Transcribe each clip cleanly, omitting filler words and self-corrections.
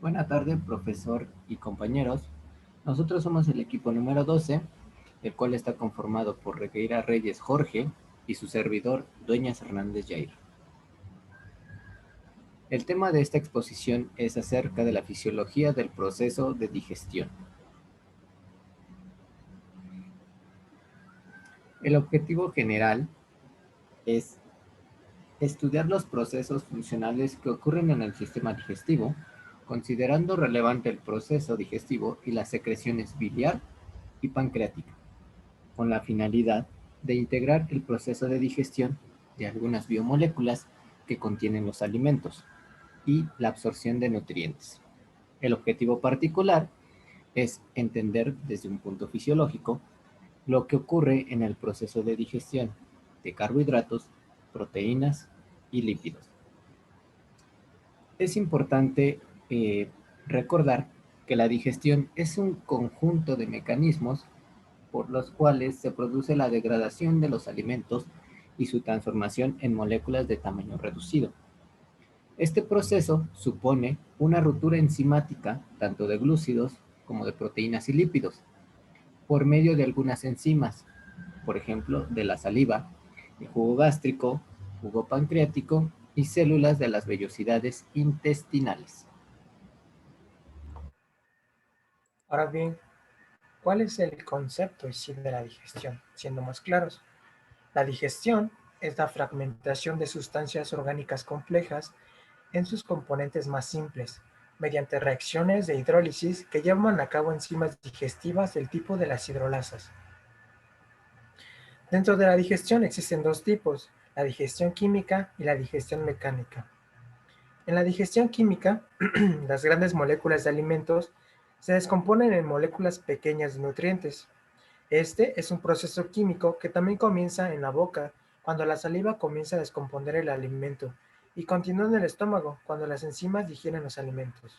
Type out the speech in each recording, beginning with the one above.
Buenas tardes, profesor y compañeros. Nosotros somos el equipo número 12, el cual está conformado por Regueira Reyes Jorge y su servidor Dueñas Hernández Jair. El tema de esta exposición es acerca de la fisiología del proceso de digestión. El objetivo general es estudiar los procesos funcionales que ocurren en el sistema digestivo, considerando relevante el proceso digestivo y las secreciones biliar y pancreática, con la finalidad de integrar el proceso de digestión de algunas biomoléculas que contienen los alimentos y la absorción de nutrientes. El objetivo particular es entender desde un punto fisiológico lo que ocurre en el proceso de digestión de carbohidratos, proteínas y lípidos. Es importante recordar que la digestión es un conjunto de mecanismos por los cuales se produce la degradación de los alimentos y su transformación en moléculas de tamaño reducido. Este proceso supone una ruptura enzimática tanto de glúcidos como de proteínas y lípidos por medio de algunas enzimas, por ejemplo, de la saliva, el jugo gástrico, jugo pancreático y células de las vellosidades intestinales. Ahora bien, ¿cuál es el concepto en sí de la digestión? Siendo más claros, la digestión es la fragmentación de sustancias orgánicas complejas en sus componentes más simples, mediante reacciones de hidrólisis que llevan a cabo enzimas digestivas del tipo de las hidrolasas. Dentro de la digestión existen dos tipos, la digestión química y la digestión mecánica. En la digestión química, las grandes moléculas de alimentos se descomponen en moléculas pequeñas de nutrientes. Este es un proceso químico que también comienza en la boca, cuando la saliva comienza a descomponer el alimento, y continúa en el estómago, cuando las enzimas digieren los alimentos.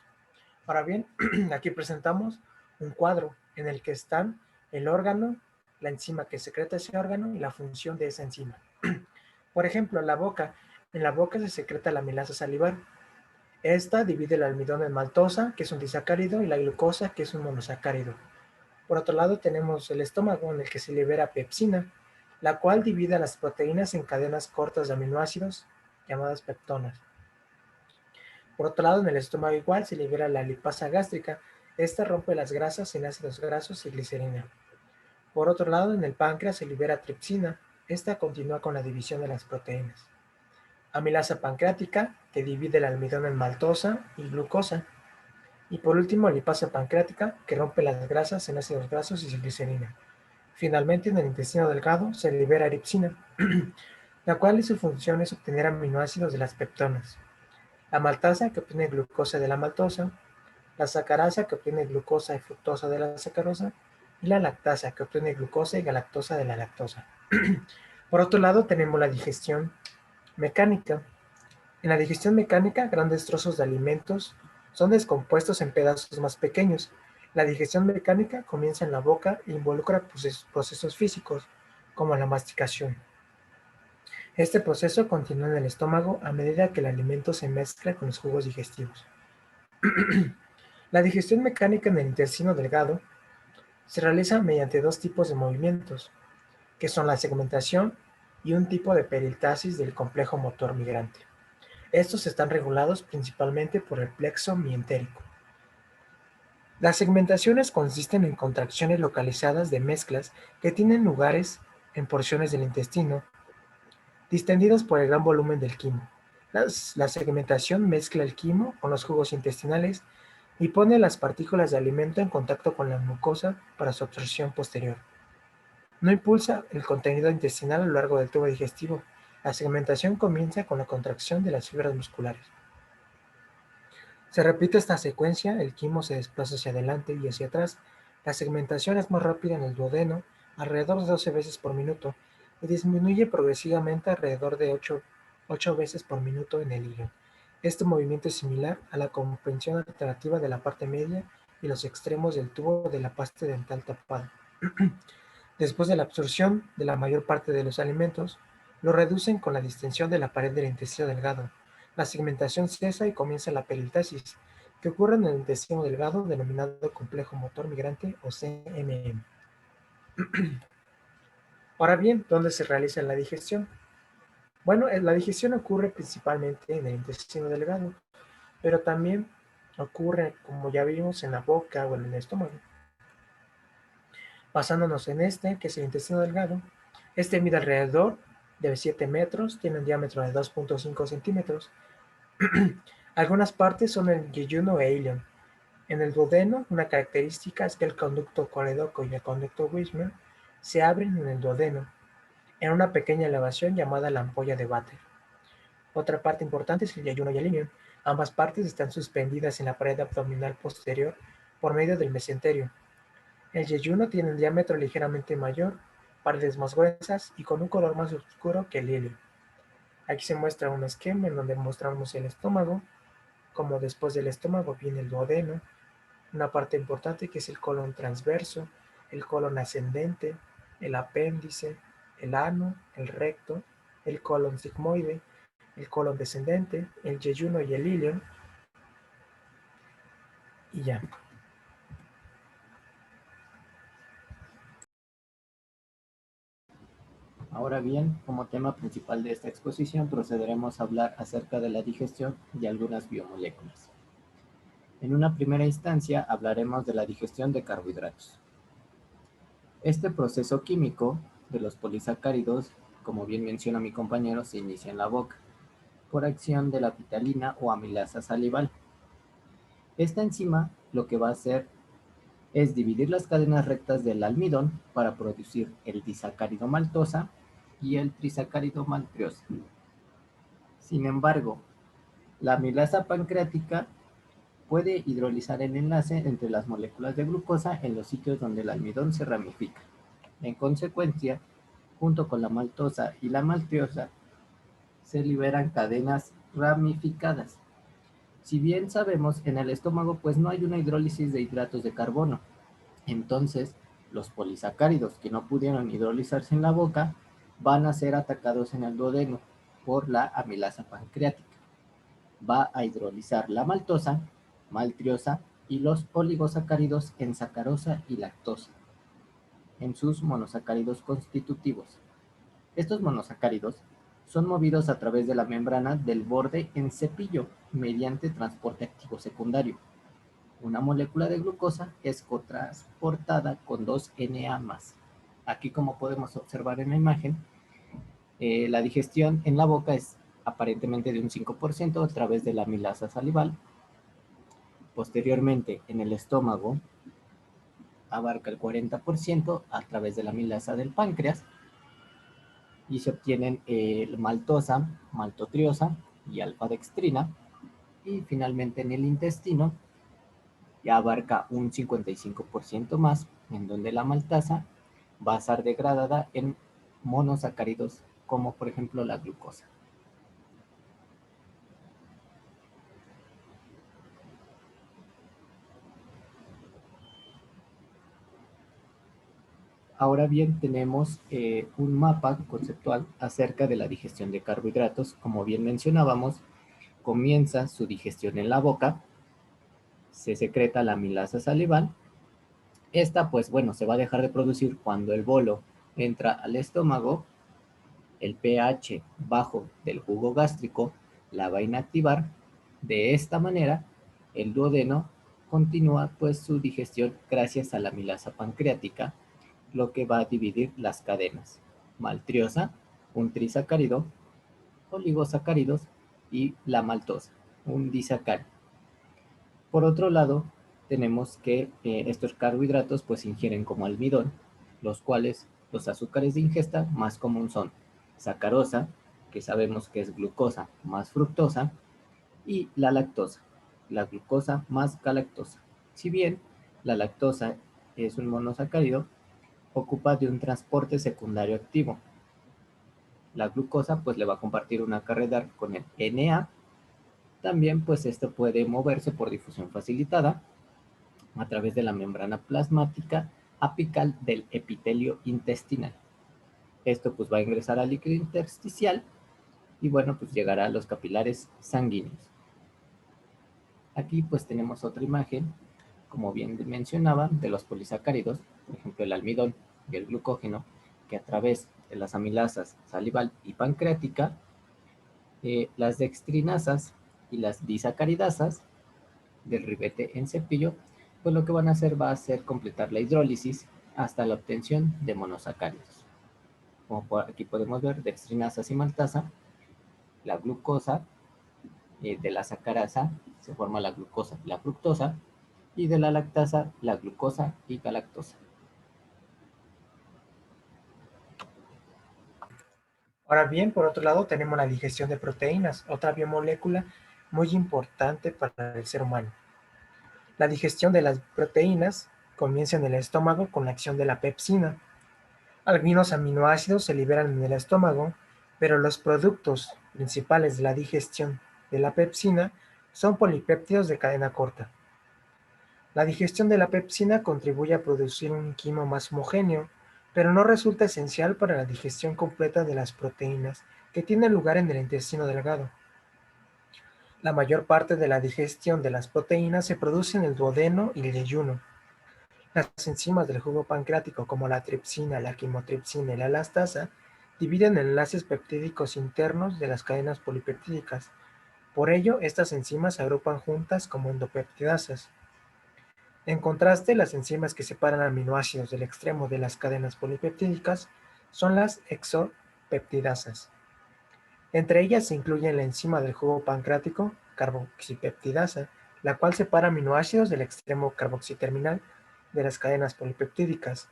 Ahora bien, aquí presentamos un cuadro en el que están el órgano, la enzima que secreta ese órgano y la función de esa enzima. Por ejemplo, la boca. En la boca se secreta la amilasa salivar. Esta divide el almidón en maltosa, que es un disacárido, y la glucosa, que es un monosacárido. Por otro lado, tenemos el estómago, en el que se libera pepsina, la cual divide las proteínas en cadenas cortas de aminoácidos, llamadas peptonas. Por otro lado, en el estómago igual se libera la lipasa gástrica. Esta rompe las grasas en ácidos grasos y glicerina. Por otro lado, en el páncreas se libera tripsina. Esta continúa con la división de las proteínas. Amilasa pancreática, que divide el almidón en maltosa y glucosa. Y por último, lipasa pancreática, que rompe las grasas en ácidos grasos y glicerina. Finalmente, en el intestino delgado se libera eripsina, la cual su función es obtener aminoácidos de las peptonas. La maltasa, que obtiene glucosa de la maltosa, la sacarasa, que obtiene glucosa y fructosa de la sacarosa, y la lactasa, que obtiene glucosa y galactosa de la lactosa. Por otro lado, tenemos la digestión mecánica. En la digestión mecánica, grandes trozos de alimentos son descompuestos en pedazos más pequeños. La digestión mecánica comienza en la boca e involucra procesos físicos, como la masticación. Este proceso continúa en el estómago a medida que el alimento se mezcla con los jugos digestivos. La digestión mecánica en el intestino delgado se realiza mediante dos tipos de movimientos, que son la segmentación y un tipo de peristalsis del complejo motor migrante. Estos están regulados principalmente por el plexo mientérico. Las segmentaciones consisten en contracciones localizadas de mezclas que tienen lugares en porciones del intestino, distendidas por el gran volumen del quimo. La segmentación mezcla el quimo con los jugos intestinales y pone las partículas de alimento en contacto con la mucosa para su absorción posterior. No impulsa el contenido intestinal a lo largo del tubo digestivo. La segmentación comienza con la contracción de las fibras musculares. Se repite esta secuencia, el quimo se desplaza hacia adelante y hacia atrás. La segmentación es más rápida en el duodeno, alrededor de 12 veces por minuto, y disminuye progresivamente alrededor de 8 veces por minuto en el hígado. Este movimiento es similar a la comprensión alternativa de la parte media y los extremos del tubo de la pasta dental tapada. Después de la absorción de la mayor parte de los alimentos, lo reducen con la distensión de la pared del intestino delgado. La segmentación cesa y comienza la peristalsis, que ocurre en el intestino delgado denominado complejo motor migrante o CMM. Ahora bien, ¿dónde se realiza la digestión? Bueno, la digestión ocurre principalmente en el intestino delgado, pero también ocurre, como ya vimos, en la boca o en el estómago. Basándonos en este, que es el intestino delgado, este mide alrededor de 7 metros, tiene un diámetro de 2.5 centímetros. Algunas partes son el yeyuno e ilion. En el duodeno, una característica es que el conducto coledoco y el conducto Wismer se abren en el duodeno, en una pequeña elevación llamada la ampolla de Vater. Otra parte importante es el yeyuno y el ilion. Ambas partes están suspendidas en la pared abdominal posterior por medio del mesenterio. El yeyuno tiene un diámetro ligeramente mayor, paredes más gruesas y con un color más oscuro que el ilion. Aquí se muestra un esquema en donde mostramos el estómago, como después del estómago viene el duodeno, una parte importante que es el colon transverso, el colon ascendente, el apéndice, el ano, el recto, el colon sigmoide, el colon descendente, el yeyuno y el ilion, y ya. Ahora bien, como tema principal de esta exposición, procederemos a hablar acerca de la digestión de algunas biomoléculas. En una primera instancia, hablaremos de la digestión de carbohidratos. Este proceso químico de los polisacáridos, como bien menciona mi compañero, se inicia en la boca, por acción de la vitalina o amilasa salival. Esta enzima lo que va a hacer es dividir las cadenas rectas del almidón para producir el disacárido maltosa y el trisacárido maltriosa. Sin embargo, la amilasa pancreática puede hidrolizar el enlace entre las moléculas de glucosa en los sitios donde el almidón se ramifica. En consecuencia, junto con la maltosa y la maltriosa, se liberan cadenas ramificadas. Si bien sabemos, en el estómago pues no hay una hidrólisis de hidratos de carbono. Entonces, los polisacáridos que no pudieron hidrolizarse en la boca van a ser atacados en el duodeno por la amilasa pancreática. Va a hidrolizar la maltosa, maltriosa y los oligosacáridos en sacarosa y lactosa, en sus monosacáridos constitutivos. Estos monosacáridos son movidos a través de la membrana del borde en cepillo mediante transporte activo secundario. Una molécula de glucosa es cotransportada con 2Na+. Aquí, como podemos observar en la imagen, la digestión en la boca es aparentemente de un 5% a través de la amilasa salival. Posteriormente, en el estómago, abarca el 40% a través de la amilasa del páncreas y se obtienen maltosa, maltotriosa y alfa-dextrina. Y finalmente en el intestino ya abarca un 55% más, en donde la maltasa va a ser degradada en monosacáridos, como por ejemplo la glucosa. Ahora bien, tenemos un mapa conceptual acerca de la digestión de carbohidratos. Como bien mencionábamos, comienza su digestión en la boca, se secreta la amilasa salival. Esta, pues bueno, se va a dejar de producir cuando el bolo entra al estómago. El pH bajo del jugo gástrico la va a inactivar. De esta manera, el duodeno continúa pues su digestión gracias a la amilasa pancreática, lo que va a dividir las cadenas. Maltriosa, un trisacárido, oligosacáridos y la maltosa, un disacárido. Por otro lado, tenemos que estos carbohidratos pues ingieren como almidón, los cuales los azúcares de ingesta más común son sacarosa, que sabemos que es glucosa más fructosa, y la lactosa, la glucosa más galactosa. Si bien la lactosa es un monosacárido, ocupa de un transporte secundario activo. La glucosa pues le va a compartir una carga con el Na. También pues esto puede moverse por difusión facilitada a través de la membrana plasmática apical del epitelio intestinal. Esto pues va a ingresar al líquido intersticial y bueno, pues llegará a los capilares sanguíneos. Aquí pues tenemos otra imagen, como bien mencionaba, de los polisacáridos, por ejemplo el almidón y el glucógeno, que a través de las amilasas salival y pancreática, las dextrinasas y las disacaridasas del ribete en cepillo, pues lo que van a hacer va a ser completar la hidrólisis hasta la obtención de monosacáridos. Como aquí podemos ver, dextrinasa y maltasa, la glucosa, de la sacarasa se forma la glucosa y la fructosa, y de la lactasa la glucosa y galactosa. Ahora bien, por otro lado, tenemos la digestión de proteínas, otra biomolécula muy importante para el ser humano. La digestión de las proteínas comienza en el estómago con la acción de la pepsina. Algunos aminoácidos se liberan en el estómago, pero los productos principales de la digestión de la pepsina son polipéptidos de cadena corta. La digestión de la pepsina contribuye a producir un quimo más homogéneo, pero no resulta esencial para la digestión completa de las proteínas que tienen lugar en el intestino delgado. La mayor parte de la digestión de las proteínas se produce en el duodeno y el yeyuno. Las enzimas del jugo pancreático, como la tripsina, la quimotripsina y la elastasa, dividen enlaces peptídicos internos de las cadenas polipeptídicas. Por ello, estas enzimas se agrupan juntas como endopeptidasas. En contraste, las enzimas que separan aminoácidos del extremo de las cadenas polipeptídicas son las exopeptidasas. Entre ellas se incluyen la enzima del jugo pancreático, carboxipeptidasa, la cual separa aminoácidos del extremo carboxiterminal de las cadenas polipeptídicas,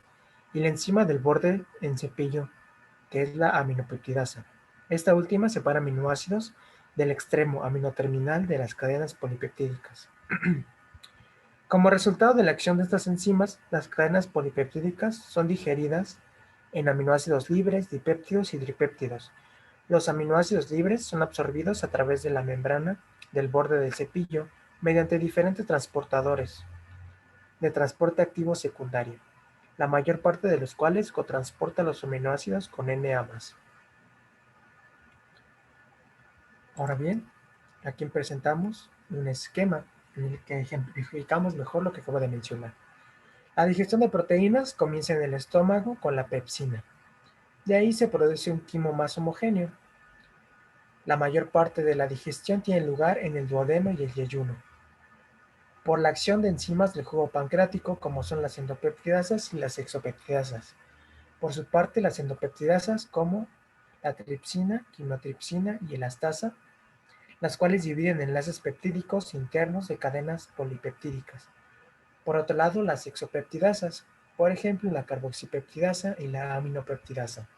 y la enzima del borde en cepillo, que es la aminopeptidasa. Esta última separa aminoácidos del extremo aminoterminal de las cadenas polipeptídicas. Como resultado de la acción de estas enzimas, las cadenas polipeptídicas son digeridas en aminoácidos libres, dipéptidos y tripéptidos. Los aminoácidos libres son absorbidos a través de la membrana del borde del cepillo mediante diferentes transportadores de transporte activo secundario, la mayor parte de los cuales cotransporta los aminoácidos con Na+. Ahora bien, aquí presentamos un esquema en el que ejemplificamos mejor lo que acabo de mencionar. La digestión de proteínas comienza en el estómago con la pepsina. De ahí se produce un quimo más homogéneo. La mayor parte de la digestión tiene lugar en el duodeno y el yeyuno, por la acción de enzimas del jugo pancreático como son las endopeptidasas y las exopeptidasas. Por su parte, las endopeptidasas como la tripsina, quimotripsina y elastasa, las cuales dividen enlaces peptídicos internos de cadenas polipeptídicas. Por otro lado, las exopeptidasas, por ejemplo, la carboxipeptidasa y la aminopeptidasa.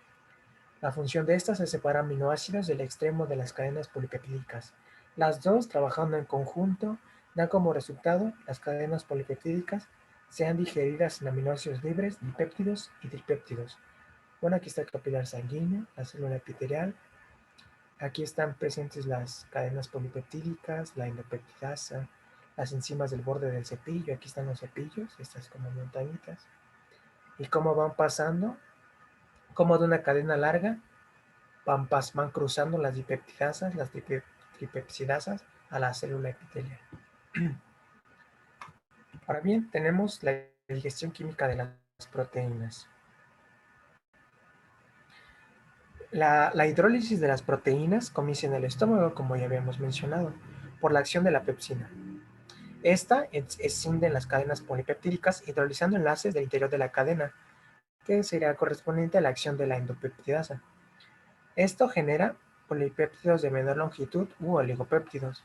La función de estas es separar aminoácidos del extremo de las cadenas polipeptídicas. Las dos, trabajando en conjunto, dan como resultado las cadenas polipeptídicas sean digeridas en aminoácidos libres, dipéptidos y tripéptidos. Bueno, aquí está el capilar sanguíneo, la célula epitelial. Aquí están presentes las cadenas polipeptídicas, la endopeptidasa, las enzimas del borde del cepillo. Aquí están los cepillos, estas como montañitas. Y cómo van pasando, como de una cadena larga, van cruzando las dipeptidasas, las tripepsidasas a la célula epitelial. Ahora bien, tenemos la digestión química de las proteínas. La hidrólisis de las proteínas comienza en el estómago, como ya habíamos mencionado, por la acción de la pepsina. Esta escinde en las cadenas polipeptídicas, hidrolizando enlaces del interior de la cadena, que sería correspondiente a la acción de la endopeptidasa. Esto genera polipéptidos de menor longitud u oligopéptidos.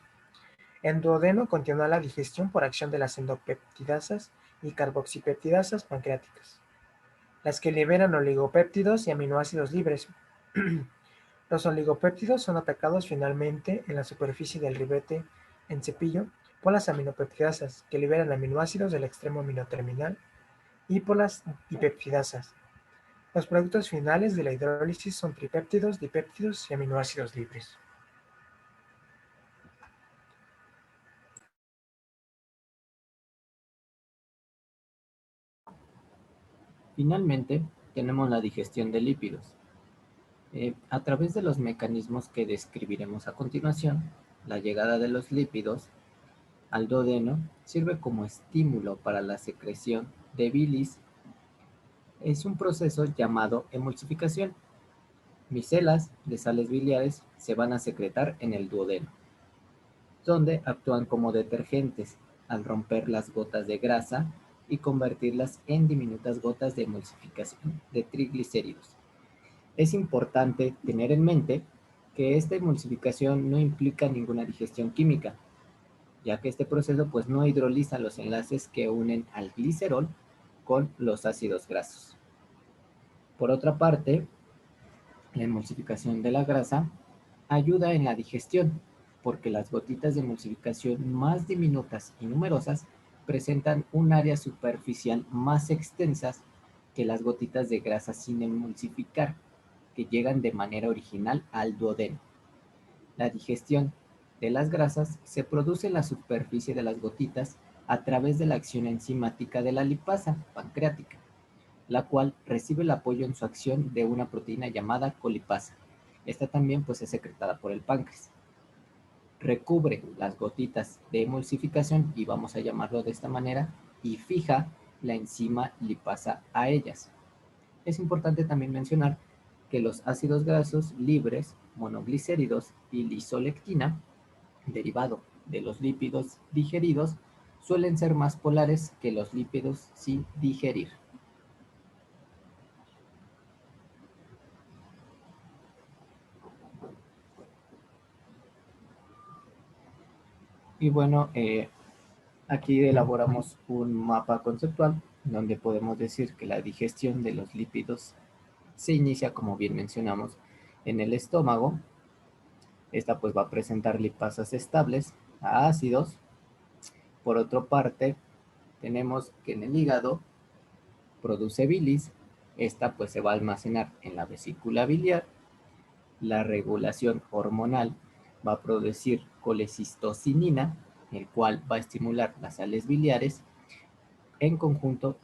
En duodeno continúa la digestión por acción de las endopeptidasas y carboxipeptidasas pancreáticas, las que liberan oligopéptidos y aminoácidos libres. Los oligopéptidos son atacados finalmente en la superficie del ribete en cepillo por las aminopeptidasas, que liberan aminoácidos del extremo aminoterminal, y por las dipeptidasas. Los productos finales de la hidrólisis son tripéptidos, dipéptidos y aminoácidos libres. Finalmente, tenemos la digestión de lípidos. A través de los mecanismos que describiremos a continuación, la llegada de los lípidos al duodeno sirve como estímulo para la secreción de bilis. Es un proceso llamado emulsificación. Micelas de sales biliares se van a secretar en el duodeno, donde actúan como detergentes al romper las gotas de grasa y convertirlas en diminutas gotas de emulsificación de triglicéridos. Es importante tener en mente que esta emulsificación no implica ninguna digestión química, ya que este proceso pues no hidroliza los enlaces que unen al glicerol con los ácidos grasos. Por otra parte, la emulsificación de la grasa ayuda en la digestión, porque las gotitas de emulsificación más diminutas y numerosas presentan un área superficial más extensas que las gotitas de grasa sin emulsificar, que llegan de manera original al duodeno. La digestión de las grasas se produce en la superficie de las gotitas a través de la acción enzimática de la lipasa pancreática, la cual recibe el apoyo en su acción de una proteína llamada colipasa. Esta también pues es secretada por el páncreas. Recubre las gotitas de emulsificación, y vamos a llamarlo de esta manera, y fija la enzima lipasa a ellas. Es importante también mencionar que los ácidos grasos libres, monoglicéridos y lisolectina, derivado de los lípidos digeridos, suelen ser más polares que los lípidos sin digerir. Y bueno, aquí elaboramos un mapa conceptual donde podemos decir que la digestión de los lípidos se inicia, como bien mencionamos, en el estómago. Esta pues va a presentar lipasas estables a ácidos. Por otra parte, tenemos que en el hígado produce bilis. Esta pues se va a almacenar en la vesícula biliar. La regulación hormonal va a producir colecistocinina, el cual va a estimular las sales biliares. En conjunto,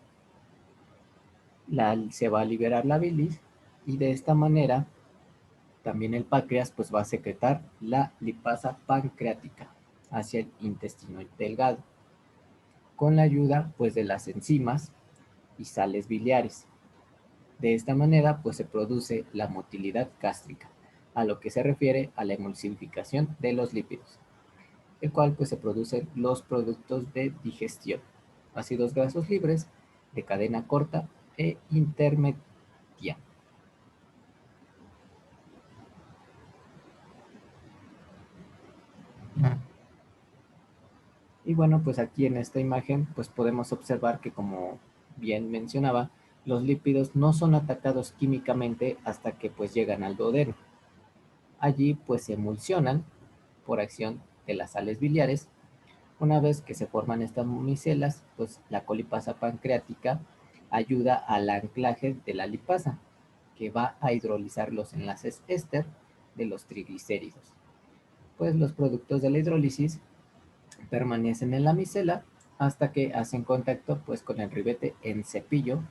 se va a liberar la bilis, y de esta manera también el páncreas pues va a secretar la lipasa pancreática hacia el intestino delgado, con la ayuda pues de las enzimas y sales biliares. De esta manera pues se produce la motilidad gástrica, a lo que se refiere a la emulsificación de los lípidos, el cual pues se producen los productos de digestión, ácidos grasos libres de cadena corta e intermedia. Y bueno, pues aquí en esta imagen pues podemos observar que, como bien mencionaba, los lípidos no son atacados químicamente hasta que pues llegan al duodeno. Allí pues se emulsionan por acción de las sales biliares. Una vez que se forman estas micelas, pues la colipasa pancreática ayuda al anclaje de la lipasa, que va a hidrolizar los enlaces éster de los triglicéridos. Pues los productos de la hidrólisis permanecen en la micela hasta que hacen contacto pues con el ribete en cepillo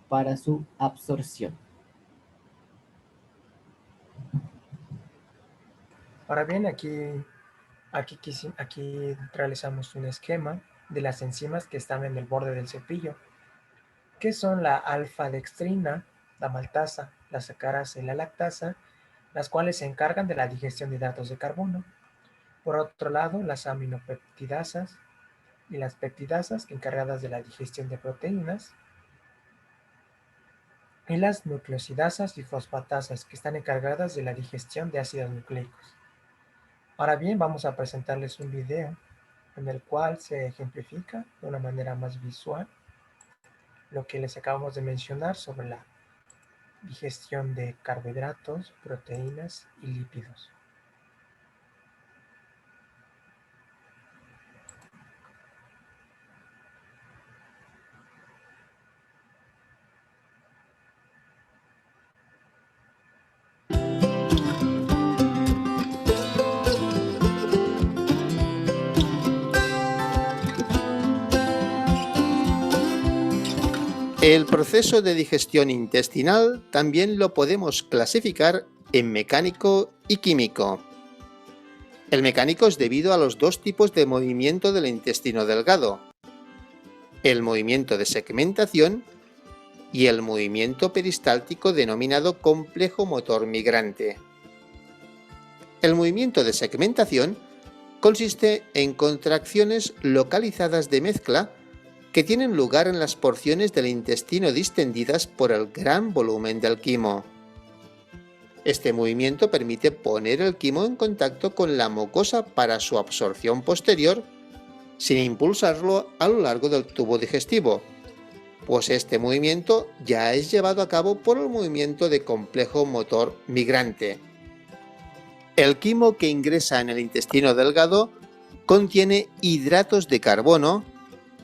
para su absorción. Ahora bien, aquí realizamos un esquema de las enzimas que están en el borde del cepillo, que son la alfa-dextrina, la maltasa, la sacarasa y la lactasa, las cuales se encargan de la digestión de hidratos de carbono. Por otro lado, las aminopeptidasas y las peptidasas, encargadas de la digestión de proteínas, y las nucleosidasas y fosfatasas, que están encargadas de la digestión de ácidos nucleicos. Ahora bien, vamos a presentarles un video en el cual se ejemplifica de una manera más visual lo que les acabamos de mencionar sobre la digestión de carbohidratos, proteínas y lípidos. El proceso de digestión intestinal también lo podemos clasificar en mecánico y químico. El mecánico es debido a los dos tipos de movimiento del intestino delgado: el movimiento de segmentación y el movimiento peristáltico denominado complejo motor migrante. El movimiento de segmentación consiste en contracciones localizadas de mezcla que tienen lugar en las porciones del intestino distendidas por el gran volumen del quimo. Este movimiento permite poner el quimo en contacto con la mucosa para su absorción posterior sin impulsarlo a lo largo del tubo digestivo, pues este movimiento ya es llevado a cabo por el movimiento de complejo motor migrante. El quimo que ingresa en el intestino delgado contiene hidratos de carbono,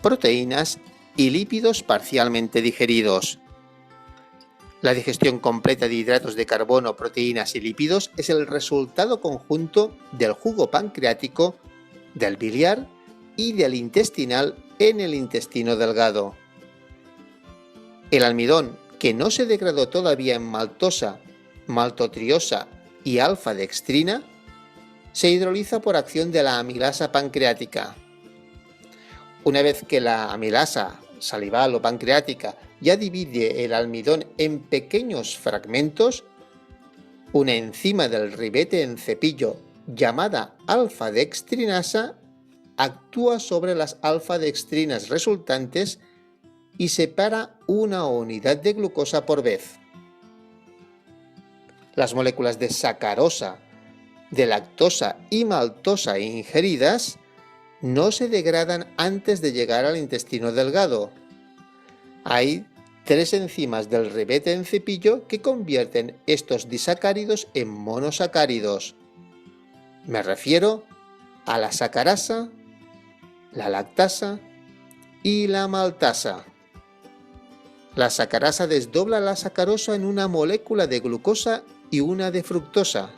proteínas y lípidos parcialmente digeridos. La digestión completa de hidratos de carbono, proteínas y lípidos es el resultado conjunto del jugo pancreático, del biliar y del intestinal en el intestino delgado. El almidón, que no se degradó todavía en maltosa, maltotriosa y alfa-dextrina, se hidroliza por acción de la amilasa pancreática. Una vez que la amilasa salival o pancreática ya divide el almidón en pequeños fragmentos, una enzima del ribete en cepillo llamada alfa-dextrinasa actúa sobre las alfa-dextrinas resultantes y separa una unidad de glucosa por vez. Las moléculas de sacarosa, de lactosa y maltosa ingeridas no se degradan antes de llegar al intestino delgado. Hay 3 enzimas del ribete en cepillo que convierten estos disacáridos en monosacáridos. Me refiero a la sacarasa, la lactasa y la maltasa. La sacarasa desdobla la sacarosa en una molécula de glucosa y una de fructosa.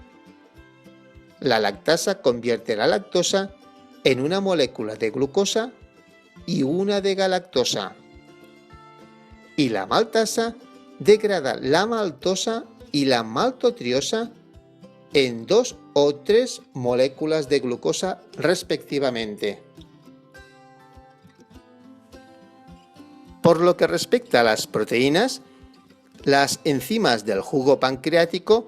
La lactasa convierte la lactosa en una molécula de glucosa y una de galactosa. Y la maltasa degrada la maltosa y la maltotriosa en 2 o 3 moléculas de glucosa respectivamente. Por lo que respecta a las proteínas, las enzimas del jugo pancreático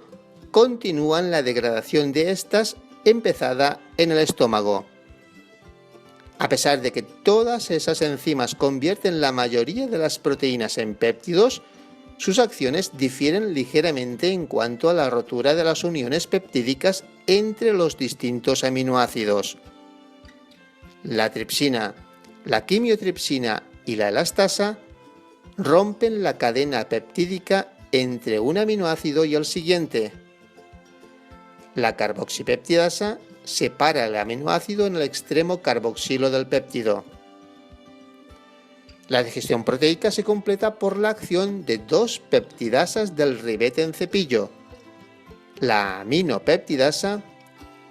continúan la degradación de estas empezada en el estómago. A pesar de que todas esas enzimas convierten la mayoría de las proteínas en péptidos, sus acciones difieren ligeramente en cuanto a la rotura de las uniones peptídicas entre los distintos aminoácidos. La tripsina, la quimiotripsina y la elastasa rompen la cadena peptídica entre un aminoácido y el siguiente. La carboxipeptidasa separa el aminoácido en el extremo carboxilo del péptido. La digestión proteica se completa por la acción de 2 peptidasas del ribete en cepillo, la aminopeptidasa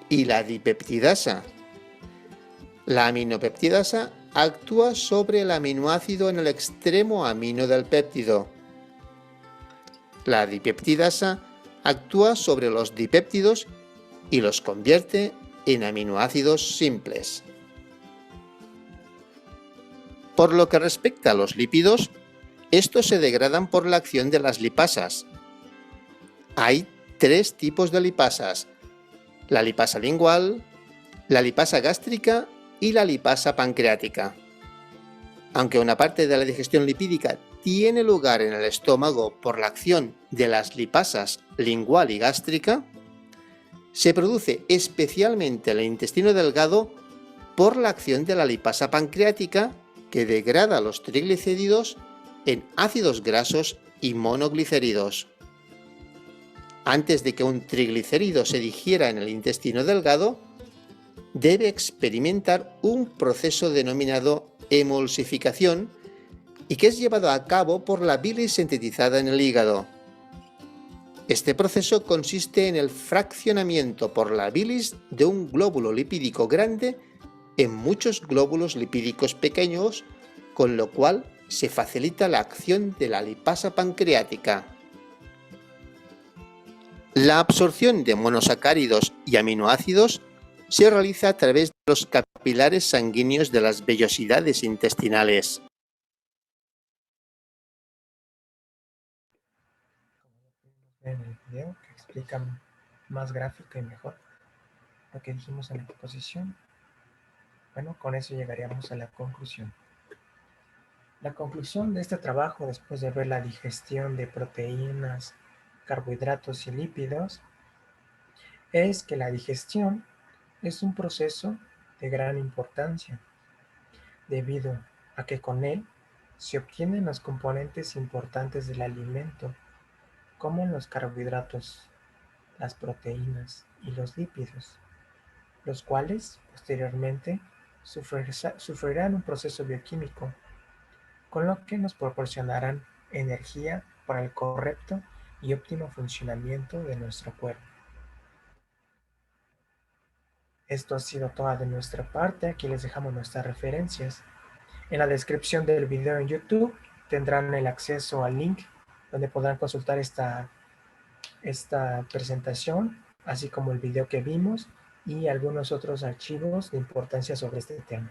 y la dipeptidasa. La aminopeptidasa actúa sobre el aminoácido en el extremo amino del péptido. La dipeptidasa actúa sobre los dipéptidos y los convierte en aminoácidos simples. Por lo que respecta a los lípidos, estos se degradan por la acción de las lipasas. Hay 3 tipos de lipasas: la lipasa lingual, la lipasa gástrica y la lipasa pancreática. Aunque una parte de la digestión lipídica tiene lugar en el estómago por la acción de las lipasas lingual y gástrica, se produce especialmente en el intestino delgado por la acción de la lipasa pancreática, que degrada los triglicéridos en ácidos grasos y monoglicéridos. Antes de que un triglicérido se digiera en el intestino delgado, debe experimentar un proceso denominado emulsificación y que es llevado a cabo por la bilis sintetizada en el hígado. Este proceso consiste en el fraccionamiento por la bilis de un glóbulo lipídico grande en muchos glóbulos lipídicos pequeños, con lo cual se facilita la acción de la lipasa pancreática. La absorción de monosacáridos y aminoácidos se realiza a través de los capilares sanguíneos de las vellosidades intestinales. En el video que explica más gráfico y mejor lo que dijimos en la exposición. Bueno, con eso llegaríamos a la conclusión. La conclusión de este trabajo, después de ver la digestión de proteínas, carbohidratos y lípidos, es que la digestión es un proceso de gran importancia, debido a que con él se obtienen los componentes importantes del alimento, como los carbohidratos, las proteínas y los lípidos, los cuales posteriormente sufrirán un proceso bioquímico, con lo que nos proporcionarán energía para el correcto y óptimo funcionamiento de nuestro cuerpo. Esto ha sido todo de nuestra parte. Aquí les dejamos nuestras referencias. En la descripción del video en YouTube tendrán el acceso al link donde podrán consultar esta presentación, así como el video que vimos y algunos otros archivos de importancia sobre este tema.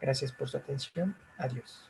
Gracias por su atención. Adiós.